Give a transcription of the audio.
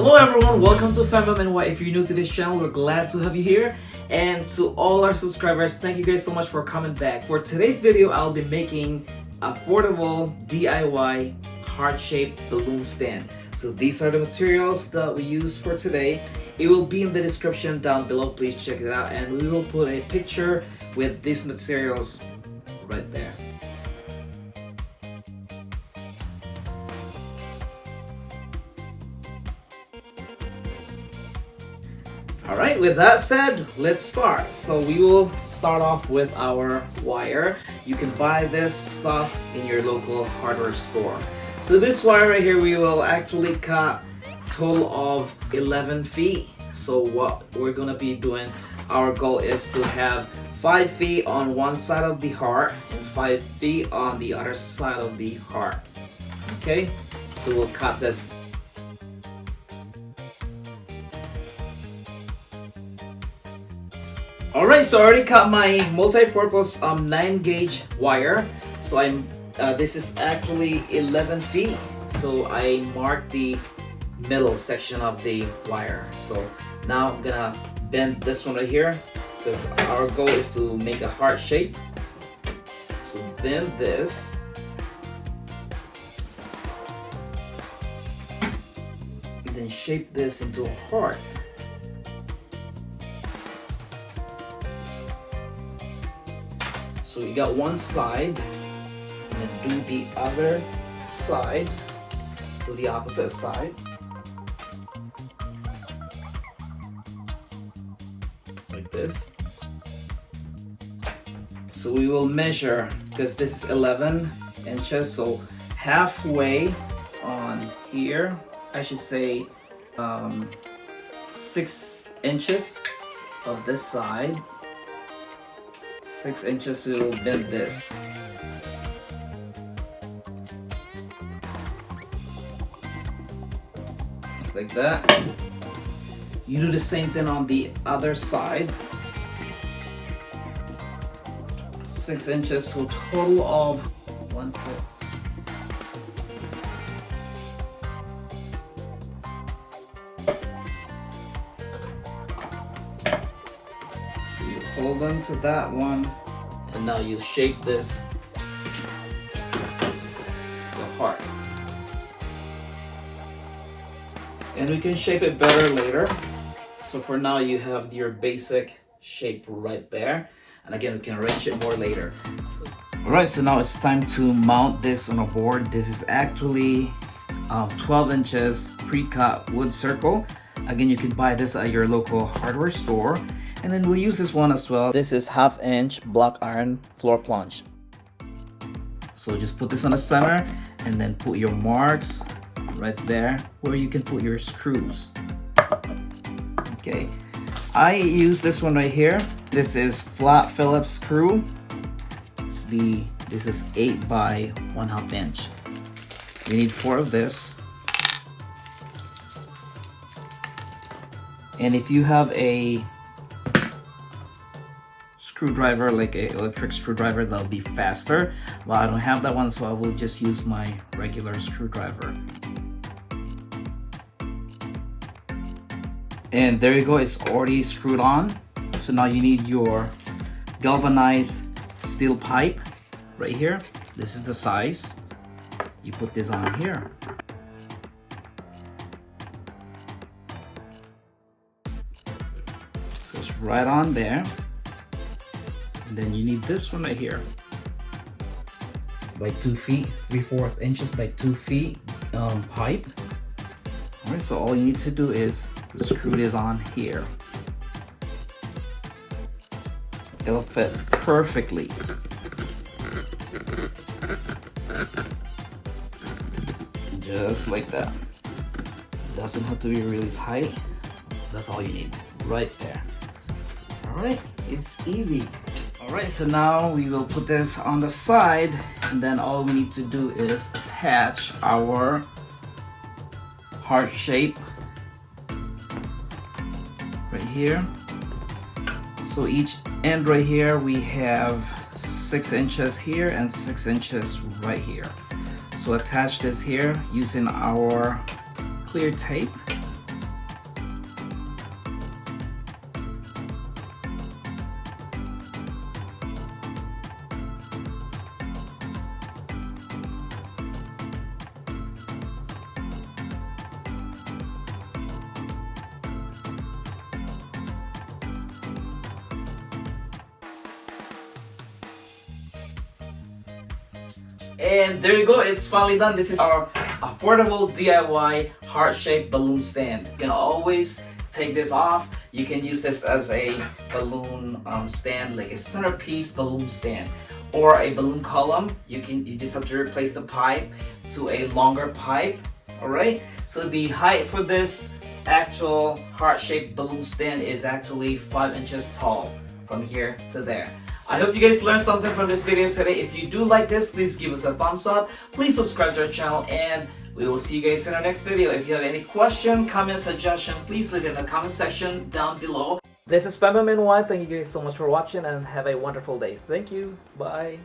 Hello everyone, welcome to Fandom and Why. If you're new to this channel, we're glad to have you here. And to all our subscribers, thank you guys so much for coming back. For today's video, I'll be making affordable DIY heart-shaped balloon stand. So these are the materials that we use for today. It will be in the description down below, please check it out. And we will put a picture with these materials right there. Alright, with that said, let's start. So we will start off with our wire. You can buy this stuff in your local hardware store. So this wire right here, we will actually cut a total of 11 feet. So what we're gonna be doing, our goal is to have 5 feet on one side of the heart and 5 feet on the other side of the heart. Okay, so we'll cut this. Alright, so I already cut my multi-purpose 9-gauge wire. So this is actually 11 feet. So I marked the middle section of the wire. So now I'm gonna bend this one right here because our goal is to make a heart shape. So bend this. And then shape this into a heart. So you got one side, and then do the other side, do the opposite side. Like this. So we will measure, because this is 11 inches, so halfway on here, I should say 6 inches of this side. 6 inches, we will bend this. Just like that. You do the same thing on the other side. 6 inches, so total of 1 foot. Hold on to that one, and now you shape this to a heart. And we can shape it better later. So for now, you have your basic shape right there. And again, we can arrange it more later. Alright, so now it's time to mount this on a board. This is actually 12 inches pre-cut wood circle. Again, you can buy this at your local hardware store. And then we'll use this one as well. This is 1/2 inch block iron floor plunge. So just put this on the center and then put your marks right there where you can put your screws. Okay, I use this one right here. This is Flat Phillips screw. This is 8 by 1/2 inch. We need 4 of this. And if you have a screwdriver, like an electric screwdriver, that'll be faster. Well, I don't have that one, so I will just use my regular screwdriver. And there you go, it's already screwed on. So now you need your galvanized steel pipe right here. This is the size. You put this on here. So it's right on there. And then you need this one right here by 2 feet, 3/4 inches by 2 feet pipe. All right, so all you need to do is screw this on here. It'll fit perfectly. Just like that. Doesn't have to be really tight. That's all you need right there. All right, it's easy. Alright, so now we will put this on the side, and then all we need to do is attach our heart shape right here. So each end right here, we have 6 inches here and 6 inches right here. So attach this here using our clear tape. And there you go, it's finally done. This is our affordable DIY heart-shaped balloon stand. You can always take this off. You can use this as a balloon stand, like a centerpiece balloon stand, or a balloon column. You just have to replace the pipe to a longer pipe. All right, so the height for this actual heart-shaped balloon stand is actually 5 inches tall from here to there. I hope you guys learned something from this video today. If you do like this, please give us a thumbs up. Please subscribe to our channel, and we will see you guys in our next video. If you have any question, comment, suggestion, please leave it in the comment section down below. This is Family Man 1. Thank you guys so much for watching, and have a wonderful day. Thank you. Bye.